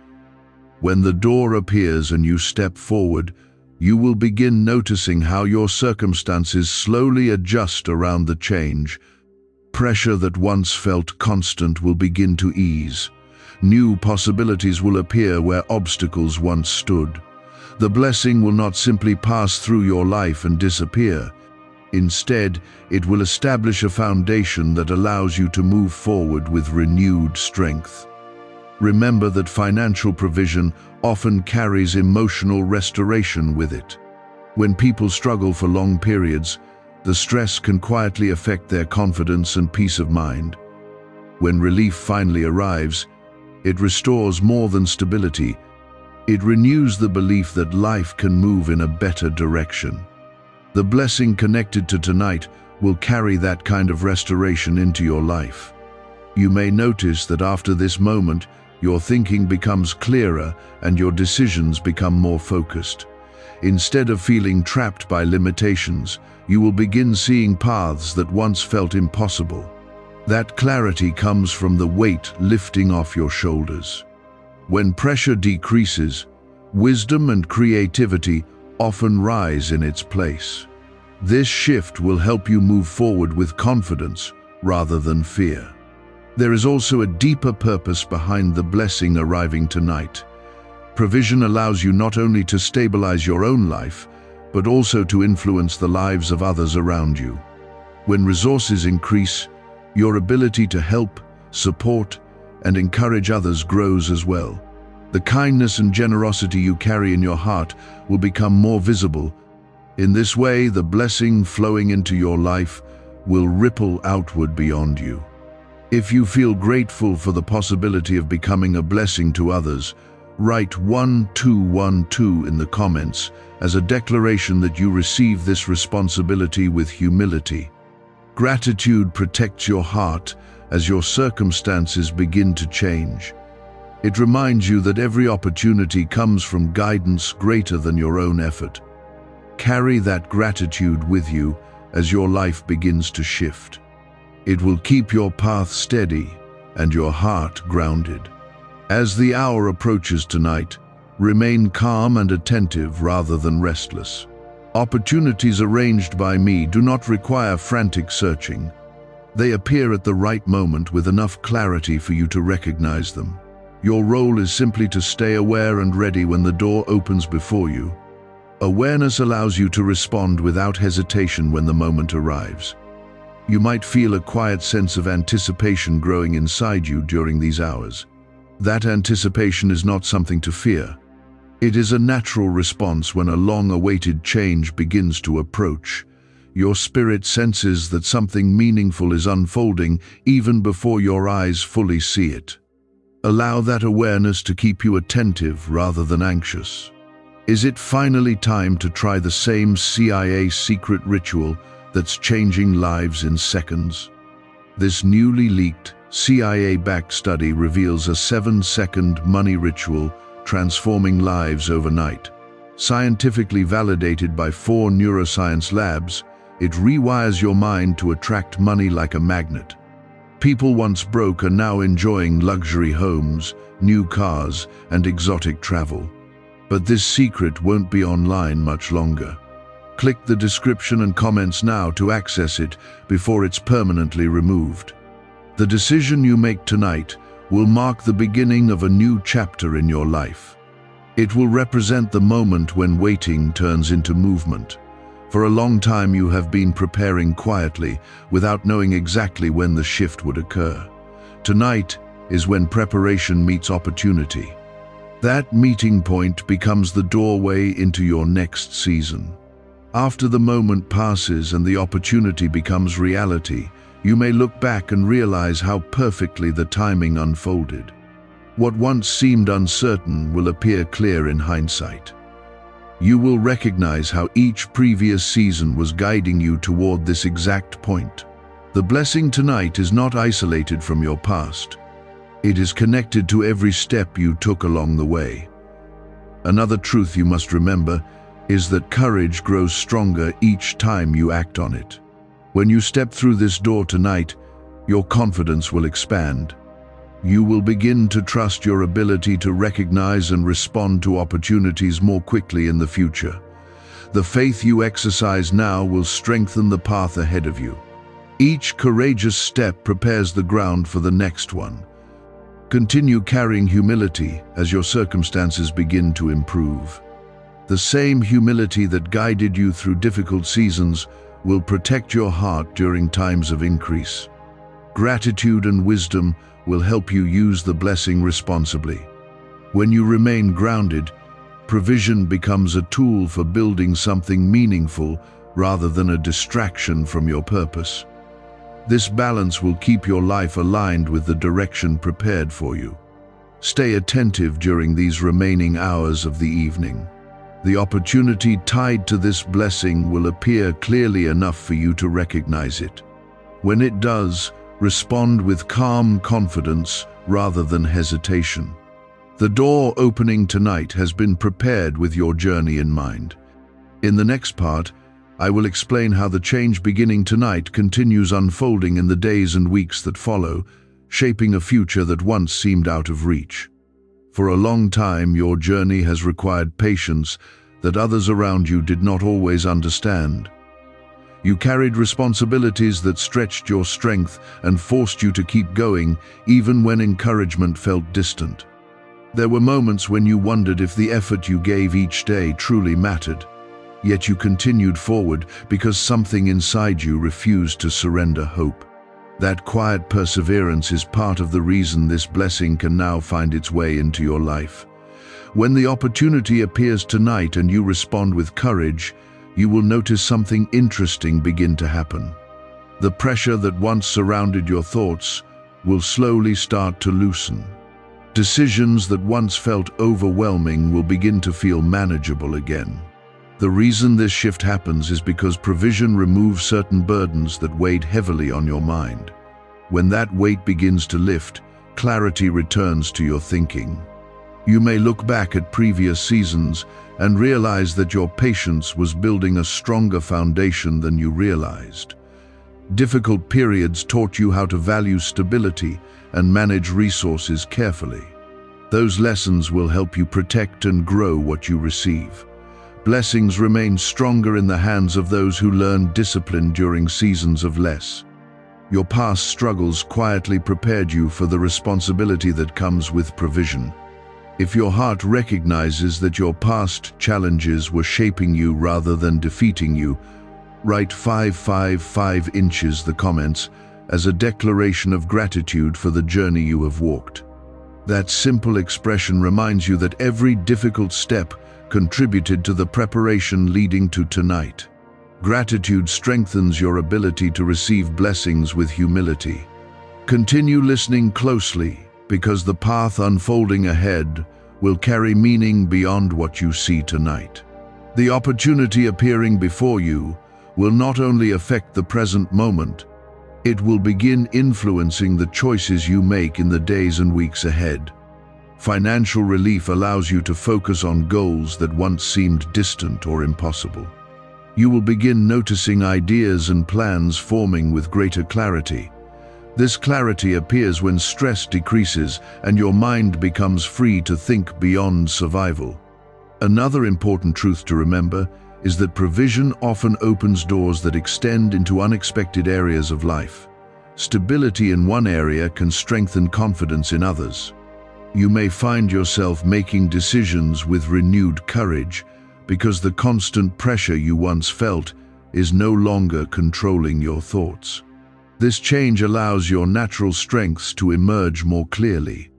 When the door appears and you step forward, you will begin noticing how your circumstances slowly adjust around the change. Pressure that once felt constant will begin to ease. New possibilities will appear where obstacles once stood. The blessing will not simply pass through your life and disappear. Instead, it will establish a foundation that allows you to move forward with renewed strength. Remember that financial provision often carries emotional restoration with it. When people struggle for long periods, the stress can quietly affect their confidence and peace of mind. When relief finally arrives, it restores more than stability. It renews the belief that life can move in a better direction. The blessing connected to tonight will carry that kind of restoration into your life. You may notice that after this moment, your thinking becomes clearer and your decisions become more focused. Instead of feeling trapped by limitations, you will begin seeing paths that once felt impossible. That clarity comes from the weight lifting off your shoulders. When pressure decreases, wisdom and creativity often rise in its place. This shift will help you move forward with confidence rather than fear. There is also a deeper purpose behind the blessing arriving tonight. Provision allows you not only to stabilize your own life, but also to influence the lives of others around you. When resources increase, your ability to help, support, and encourage others grows as well. The kindness and generosity you carry in your heart will become more visible. In this way, the blessing flowing into your life will ripple outward beyond you. If you feel grateful for the possibility of becoming a blessing to others, write 1212 in the comments as a declaration that you receive this responsibility with humility. Gratitude protects your heart as your circumstances begin to change. It reminds you that every opportunity comes from guidance greater than your own effort. Carry that gratitude with you as your life begins to shift. It will keep your path steady and your heart grounded. As the hour approaches tonight, remain calm and attentive rather than restless. Opportunities arranged by me do not require frantic searching. They appear at the right moment with enough clarity for you to recognize them. Your role is simply to stay aware and ready when the door opens before you. Awareness allows you to respond without hesitation when the moment arrives. You might feel a quiet sense of anticipation growing inside you during these hours. That anticipation is not something to fear. It is a natural response when a long-awaited change begins to approach. Your spirit senses that something meaningful is unfolding even before your eyes fully see it. Allow that awareness to keep you attentive rather than anxious. Is it finally time to try the same CIA secret ritual that's changing lives in seconds? This newly leaked, CIA-backed study reveals a 7-second money ritual transforming lives overnight. Scientifically validated by 4 neuroscience labs, it rewires your mind to attract money like a magnet. People once broke are now enjoying luxury homes, new cars, and exotic travel. But this secret won't be online much longer. Click the description and comments now to access it before it's permanently removed. The decision you make tonight will mark the beginning of a new chapter in your life. It will represent the moment when waiting turns into movement. For a long time you have been preparing quietly, without knowing exactly when the shift would occur. Tonight is when preparation meets opportunity. That meeting point becomes the doorway into your next season. After the moment passes and the opportunity becomes reality, you may look back and realize how perfectly the timing unfolded. What once seemed uncertain will appear clear in hindsight. You will recognize how each previous season was guiding you toward this exact point. The blessing tonight is not isolated from your past. It is connected to every step you took along the way. Another truth you must remember is that courage grows stronger each time you act on it. When you step through this door tonight, your confidence will expand. You will begin to trust your ability to recognize and respond to opportunities more quickly in the future. The faith you exercise now will strengthen the path ahead of you. Each courageous step prepares the ground for the next one. Continue carrying humility as your circumstances begin to improve. The same humility that guided you through difficult seasons will protect your heart during times of increase. Gratitude and wisdom will help you use the blessing responsibly. When you remain grounded, provision becomes a tool for building something meaningful rather than a distraction from your purpose. This balance will keep your life aligned with the direction prepared for you. Stay attentive during these remaining hours of the evening. The opportunity tied to this blessing will appear clearly enough for you to recognize it. When it does, respond with calm confidence rather than hesitation. The door opening tonight has been prepared with your journey in mind. In the next part, I will explain how the change beginning tonight continues unfolding in the days and weeks that follow, shaping a future that once seemed out of reach. For a long time, your journey has required patience that others around you did not always understand. You carried responsibilities that stretched your strength and forced you to keep going, even when encouragement felt distant. There were moments when you wondered if the effort you gave each day truly mattered. Yet you continued forward because something inside you refused to surrender hope. That quiet perseverance is part of the reason this blessing can now find its way into your life. When the opportunity appears tonight and you respond with courage, you will notice something interesting begin to happen. The pressure that once surrounded your thoughts will slowly start to loosen. Decisions that once felt overwhelming will begin to feel manageable again. The reason this shift happens is because provision removes certain burdens that weighed heavily on your mind. When that weight begins to lift, clarity returns to your thinking. You may look back at previous seasons and realize that your patience was building a stronger foundation than you realized. Difficult periods taught you how to value stability and manage resources carefully. Those lessons will help you protect and grow what you receive. Blessings remain stronger in the hands of those who learn discipline during seasons of less. Your past struggles quietly prepared you for the responsibility that comes with provision. If your heart recognizes that your past challenges were shaping you rather than defeating you, write 555 inches the comments as a declaration of gratitude for the journey you have walked. That simple expression reminds you that every difficult step contributed to the preparation leading to tonight. Gratitude strengthens your ability to receive blessings with humility. Continue listening closely, because the path unfolding ahead will carry meaning beyond what you see tonight. The opportunity appearing before you will not only affect the present moment, it will begin influencing the choices you make in the days and weeks ahead. Financial relief allows you to focus on goals that once seemed distant or impossible. You will begin noticing ideas and plans forming with greater clarity. This clarity appears when stress decreases and your mind becomes free to think beyond survival. Another important truth to remember is that provision often opens doors that extend into unexpected areas of life. Stability in one area can strengthen confidence in others. You may find yourself making decisions with renewed courage because the constant pressure you once felt is no longer controlling your thoughts. This change allows your natural strengths to emerge more clearly.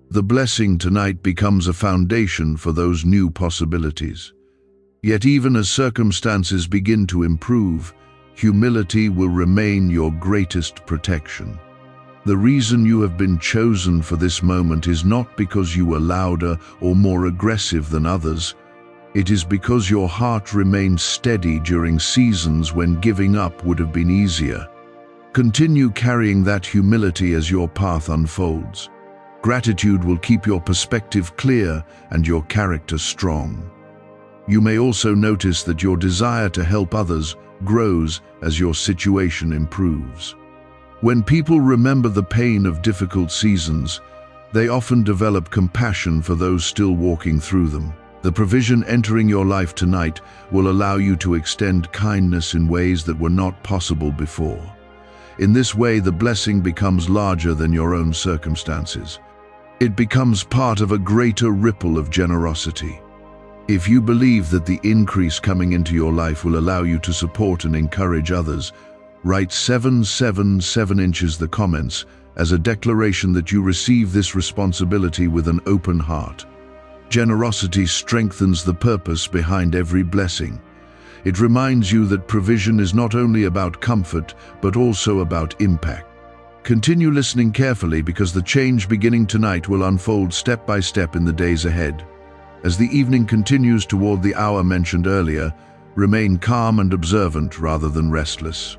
The blessing tonight becomes a foundation for those new possibilities. Yet even as circumstances begin to improve, humility will remain your greatest protection. The reason you have been chosen for this moment is not because you are louder or more aggressive than others. It is because your heart remained steady during seasons when giving up would have been easier. Continue carrying that humility as your path unfolds. Gratitude will keep your perspective clear and your character strong. You may also notice that your desire to help others grows as your situation improves. When people remember the pain of difficult seasons, they often develop compassion for those still walking through them. The provision entering your life tonight will allow you to extend kindness in ways that were not possible before. In this way, the blessing becomes larger than your own circumstances. It becomes part of a greater ripple of generosity. If you believe that the increase coming into your life will allow you to support and encourage others, write 777 inches the comments as a declaration that you receive this responsibility with an open heart. Generosity strengthens the purpose behind every blessing. It reminds you that provision is not only about comfort, but also about impact. Continue listening carefully because the change beginning tonight will unfold step by step in the days ahead. As the evening continues toward the hour mentioned earlier, remain calm and observant rather than restless.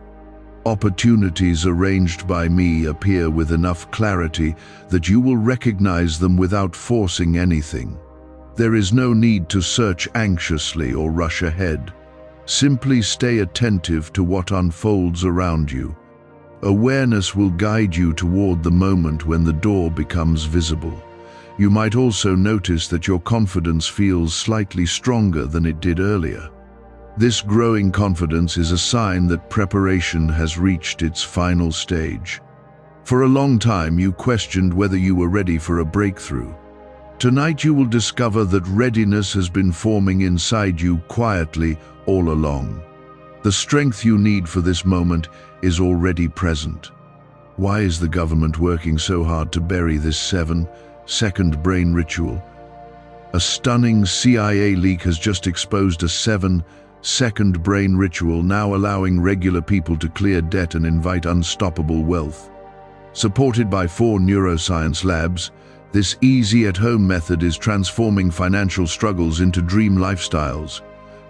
Opportunities arranged by me appear with enough clarity that you will recognize them without forcing anything. There is no need to search anxiously or rush ahead. Simply stay attentive to what unfolds around you. Awareness will guide you toward the moment when the door becomes visible. You might also notice that your confidence feels slightly stronger than it did earlier. This growing confidence is a sign that preparation has reached its final stage. For a long time, you questioned whether you were ready for a breakthrough. Tonight you will discover that readiness has been forming inside you quietly all along. The strength you need for this moment is already present. Why is the government working so hard to bury this 7-second brain ritual? A stunning CIA leak has just exposed a 7-second brain ritual, now allowing regular people to clear debt and invite unstoppable wealth. Supported by 4 neuroscience labs, this easy-at-home method is transforming financial struggles into dream lifestyles.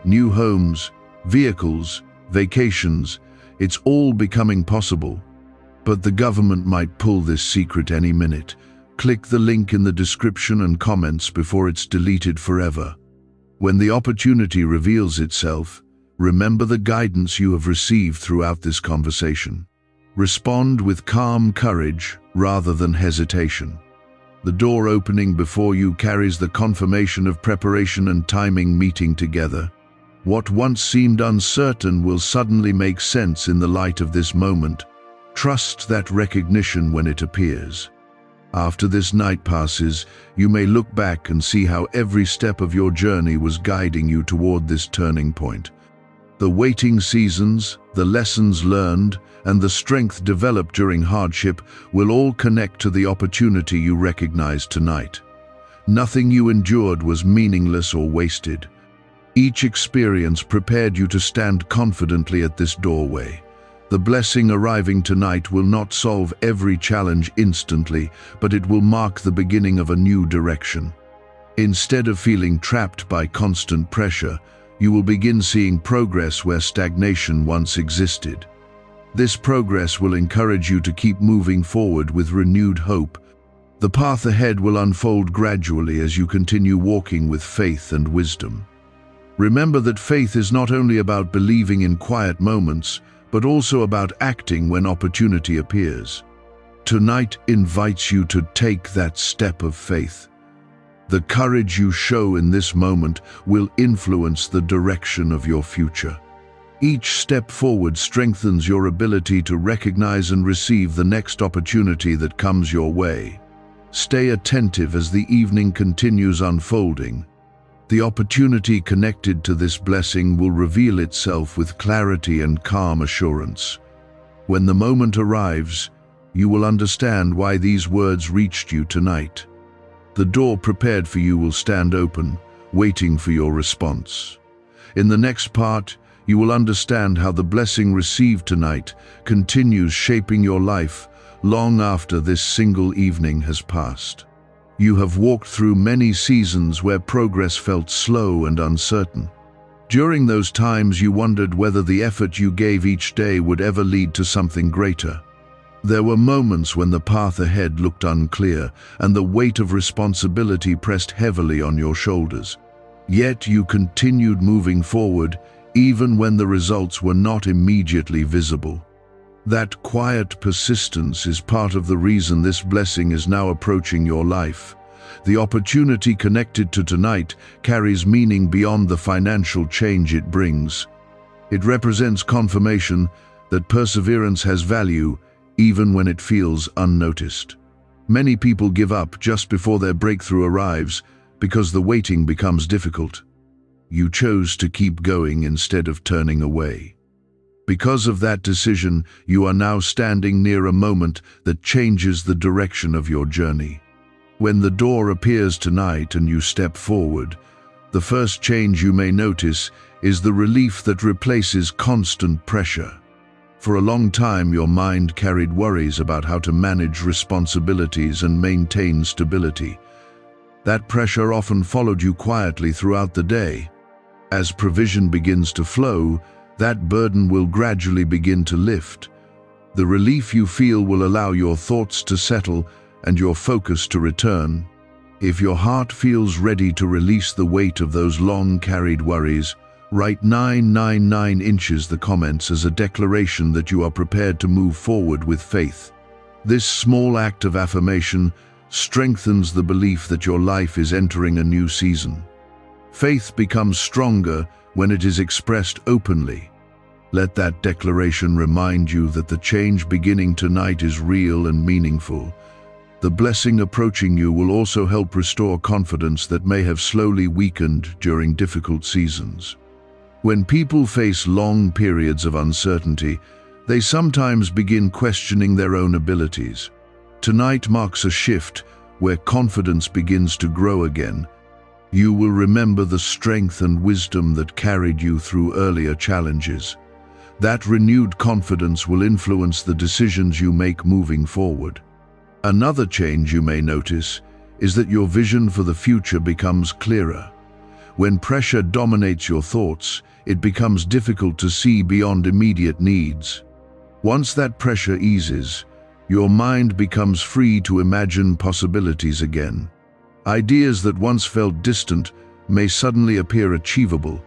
New homes, vehicles, vacations, it's all becoming possible. But the government might pull this secret any minute. Click the link in the description and comments before it's deleted forever. When the opportunity reveals itself, remember the guidance you have received throughout this conversation. Respond with calm courage rather than hesitation. The door opening before you carries the confirmation of preparation and timing meeting together. What once seemed uncertain will suddenly make sense in the light of this moment. Trust that recognition when it appears. After this night passes, you may look back and see how every step of your journey was guiding you toward this turning point. The waiting seasons, the lessons learned, and the strength developed during hardship will all connect to the opportunity you recognize tonight. Nothing you endured was meaningless or wasted. Each experience prepared you to stand confidently at this doorway. The blessing arriving tonight will not solve every challenge instantly, but it will mark the beginning of a new direction. Instead of feeling trapped by constant pressure, you will begin seeing progress where stagnation once existed. This progress will encourage you to keep moving forward with renewed hope. The path ahead will unfold gradually as you continue walking with faith and wisdom. Remember that faith is not only about believing in quiet moments, but also about acting when opportunity appears. Tonight invites you to take that step of faith. The courage you show in this moment will influence the direction of your future. Each step forward strengthens your ability to recognize and receive the next opportunity that comes your way. Stay attentive as the evening continues unfolding. The opportunity connected to this blessing will reveal itself with clarity and calm assurance. When the moment arrives, you will understand why these words reached you tonight. The door prepared for you will stand open, waiting for your response. In the next part, you will understand how the blessing received tonight continues shaping your life long after this single evening has passed. You have walked through many seasons where progress felt slow and uncertain. During those times, you wondered whether the effort you gave each day would ever lead to something greater. There were moments when the path ahead looked unclear and the weight of responsibility pressed heavily on your shoulders. Yet you continued moving forward, even when the results were not immediately visible. That quiet persistence is part of the reason this blessing is now approaching your life. The opportunity connected to tonight carries meaning beyond the financial change it brings. It represents confirmation that perseverance has value, even when it feels unnoticed. Many people give up just before their breakthrough arrives because the waiting becomes difficult. You chose to keep going instead of turning away. Because of that decision, you are now standing near a moment that changes the direction of your journey. When the door appears tonight and you step forward, the first change you may notice is the relief that replaces constant pressure. For a long time, your mind carried worries about how to manage responsibilities and maintain stability. That pressure often followed you quietly throughout the day. As provision begins to flow, that burden will gradually begin to lift. The relief you feel will allow your thoughts to settle and your focus to return. If your heart feels ready to release the weight of those long-carried worries, write 999 inches the comments as a declaration that you are prepared to move forward with faith. This small act of affirmation strengthens the belief that your life is entering a new season. Faith becomes stronger when it is expressed openly. Let that declaration remind you that the change beginning tonight is real and meaningful. The blessing approaching you will also help restore confidence that may have slowly weakened during difficult seasons. When people face long periods of uncertainty, they sometimes begin questioning their own abilities. Tonight marks a shift where confidence begins to grow again. You will remember the strength and wisdom that carried you through earlier challenges. That renewed confidence will influence the decisions you make moving forward. Another change you may notice is that your vision for the future becomes clearer. When pressure dominates your thoughts, it becomes difficult to see beyond immediate needs. Once that pressure eases, your mind becomes free to imagine possibilities again. Ideas that once felt distant may suddenly appear achievable.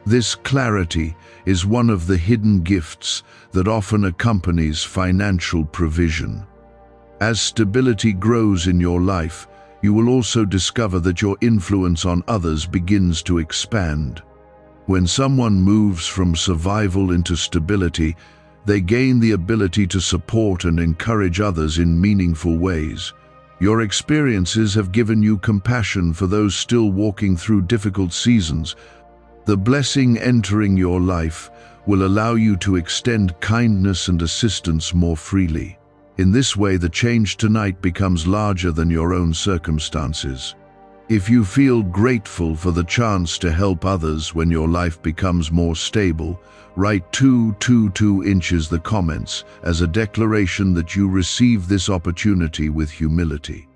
This clarity is one of the hidden gifts that often accompanies financial provision. As stability grows in your life, You will also discover that your influence on others begins to expand. When someone moves from survival into stability, they gain the ability to support and encourage others in meaningful ways. Your experiences have given you compassion for those still walking through difficult seasons. The blessing entering your life will allow you to extend kindness and assistance more freely. In this way, the change tonight becomes larger than your own circumstances. If you feel grateful for the chance to help others when your life becomes more stable, write 222 inches the comments as a declaration that you receive this opportunity with humility.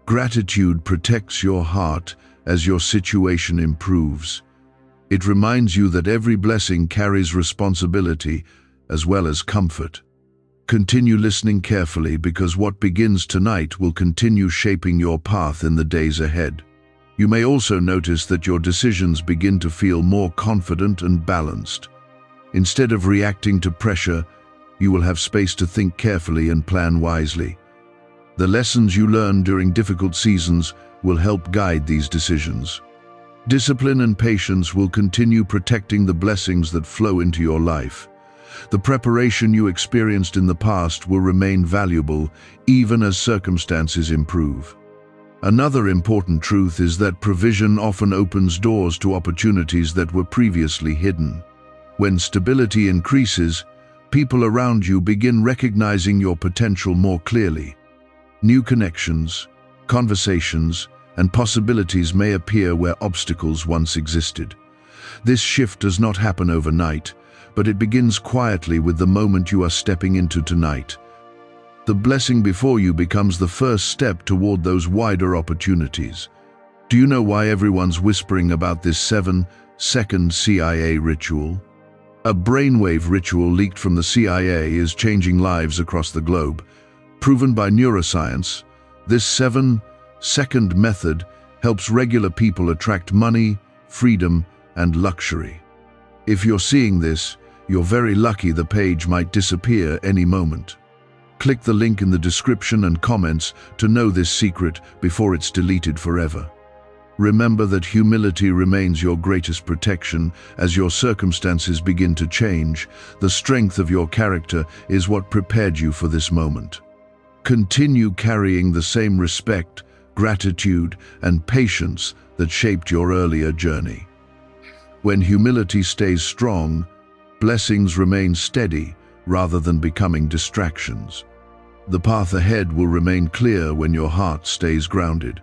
Gratitude protects your heart as your situation improves. It reminds you that every blessing carries responsibility as well as comfort. Continue listening carefully, because what begins tonight will continue shaping your path in the days ahead. You may also notice that your decisions begin to feel more confident and balanced. Instead of reacting to pressure, you will have space to think carefully and plan wisely. The lessons you learn during difficult seasons will help guide these decisions. Discipline and patience will continue protecting the blessings that flow into your life. The preparation you experienced in the past will remain valuable even as circumstances improve. Another important truth is that provision often opens doors to opportunities that were previously hidden. When stability increases, people around you begin recognizing your potential more clearly. New connections, conversations, and possibilities may appear where obstacles once existed. This shift does not happen overnight, but it begins quietly with the moment you are stepping into tonight. The blessing before you becomes the first step toward those wider opportunities. Do you know why everyone's whispering about this 7-second CIA ritual? A brainwave ritual leaked from the CIA is changing lives across the globe. Proven by neuroscience, this 7-second method helps regular people attract money, freedom, and luxury. If you're seeing this, you're very lucky. The page might disappear any moment. Click the link in the description and comments to know this secret before it's deleted forever. Remember that humility remains your greatest protection as your circumstances begin to change. The strength of your character is what prepared you for this moment. Continue carrying the same respect, gratitude, and patience that shaped your earlier journey. When humility stays strong, blessings remain steady rather than becoming distractions. The path ahead will remain clear when your heart stays grounded.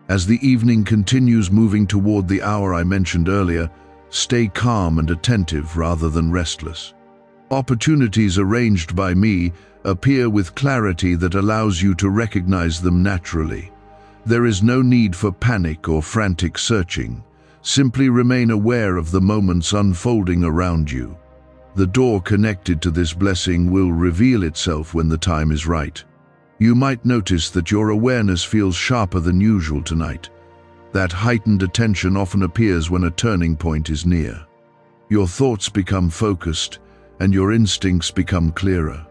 As the evening continues moving toward the hour I mentioned earlier, stay calm and attentive rather than restless. Opportunities arranged by me appear with clarity that allows you to recognize them naturally. There is no need for panic or frantic searching. Simply remain aware of the moments unfolding around you. The door connected to this blessing will reveal itself when the time is right. You might notice that your awareness feels sharper than usual tonight. That heightened attention often appears when a turning point is near. Your thoughts become focused and your instincts become clearer.